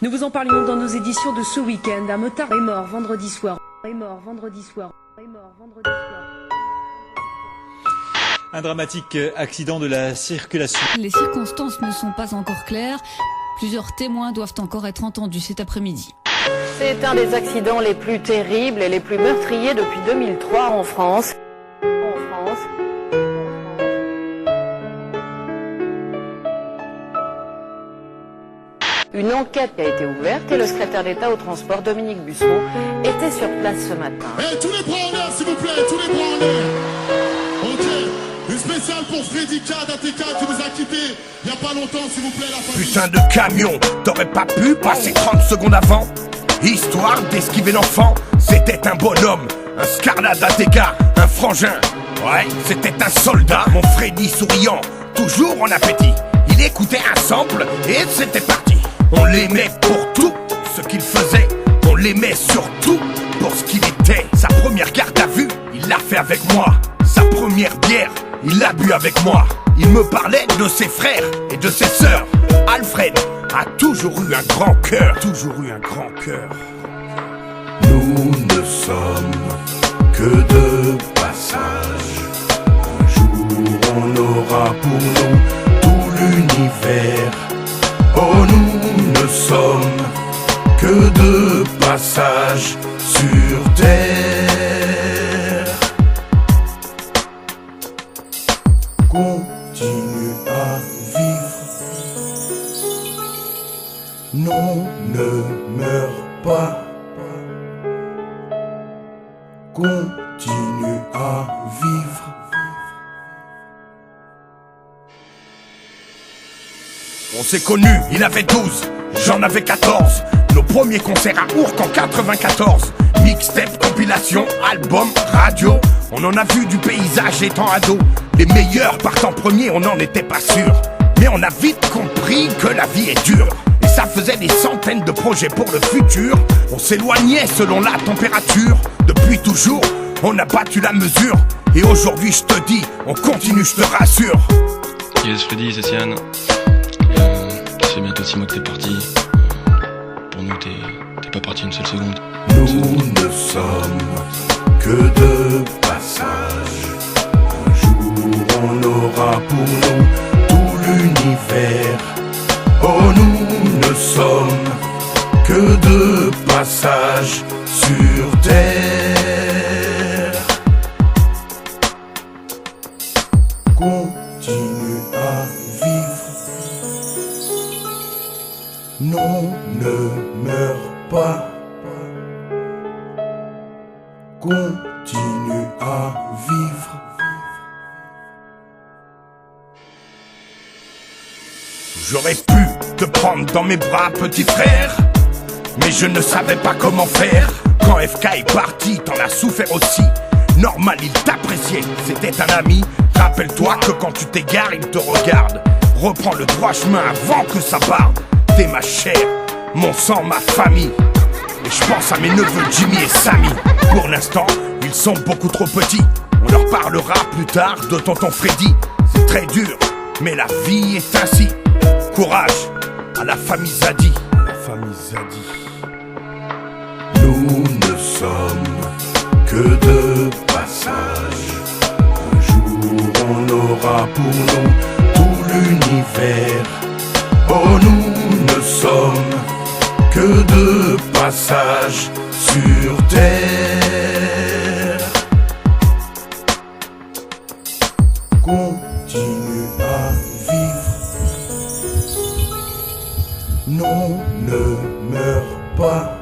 Nous vous en parlions dans nos éditions de ce week-end. Un motard est mort vendredi soir. Un dramatique accident de la circulation. Les circonstances ne sont pas encore claires. Plusieurs témoins doivent encore être entendus cet après-midi. C'est un des accidents les plus terribles et les plus meurtriers depuis 2003 en France. Une enquête a été ouverte et le secrétaire d'État au transport, Dominique Bussereau, était sur place ce matin. Tous les bras en l'air, s'il vous plaît, tous les bras en l'air. Ok, une spéciale pour Freddy K d'ATK qui nous a quittés il n'y a pas longtemps, s'il vous plaît, la famille. Putain de camion, t'aurais pas pu passer 30 secondes avant? Histoire d'esquiver l'enfant, c'était un bonhomme, un scarlat d'ATK, un frangin. Ouais, c'était un soldat, mon Freddy souriant, toujours en appétit. Il écoutait un sample et c'était parti. On l'aimait pour tout ce qu'il faisait, on l'aimait surtout pour ce qu'il était. Sa première garde à vue, il l'a fait avec moi. Sa première bière, il l'a bu avec moi. Il me parlait de ses frères et de ses sœurs. Alfred a toujours eu un grand cœur, toujours eu un grand cœur. Nous ne sommes que de passage. Un jour on aura pour nous tout l'univers. Oh, nous ne sommes que de passage sur terre. Continue à vivre. Non, ne meurs pas. Continue à vivre. On s'est connus, il avait 12, j'en avais 14. Nos premiers concerts à Ourcq en 94. Mixtape, compilation, album, radio. On en a vu du paysage étant ado. Les meilleurs partent en premier, on n'en était pas sûr. Mais on a vite compris que la vie est dure. Et ça faisait des centaines de projets pour le futur. On s'éloignait selon la température. Depuis toujours, on a battu la mesure. Et aujourd'hui je te dis, on continue, je te rassure. Yes Freddy, c'est Sian. C'est bientôt 6 mois que t'es parti. Pour nous, t'es pas parti une seule seconde. Nous ne sommes que de passage. Un jour on aura pour nous tout l'univers. Oh, nous ne sommes que de passage sur terre. Continue à vivre. Non, ne meurs pas. Continue à vivre. J'aurais pu te prendre dans mes bras, petit frère, mais je ne savais pas comment faire. Quand FK est parti, t'en as souffert aussi. Normal, il t'appréciait, c'était un ami. Rappelle-toi que quand tu t'égares, il te regarde. Reprends le droit chemin avant que ça barde. T'es ma chair, mon sang, ma famille. Et je pense à mes neveux Jimmy et Sammy. Pour l'instant, ils sont beaucoup trop petits. On leur parlera plus tard de tonton Freddy. C'est très dur, mais la vie est ainsi. Courage à la famille Zadi. La famille Zadi. Nous ne sommes que de passage. Un jour on aura pour nous tout l'univers. Oh, nous ne sommes que de passage sur terre. Continue à vivre. Non, ne meurs pas.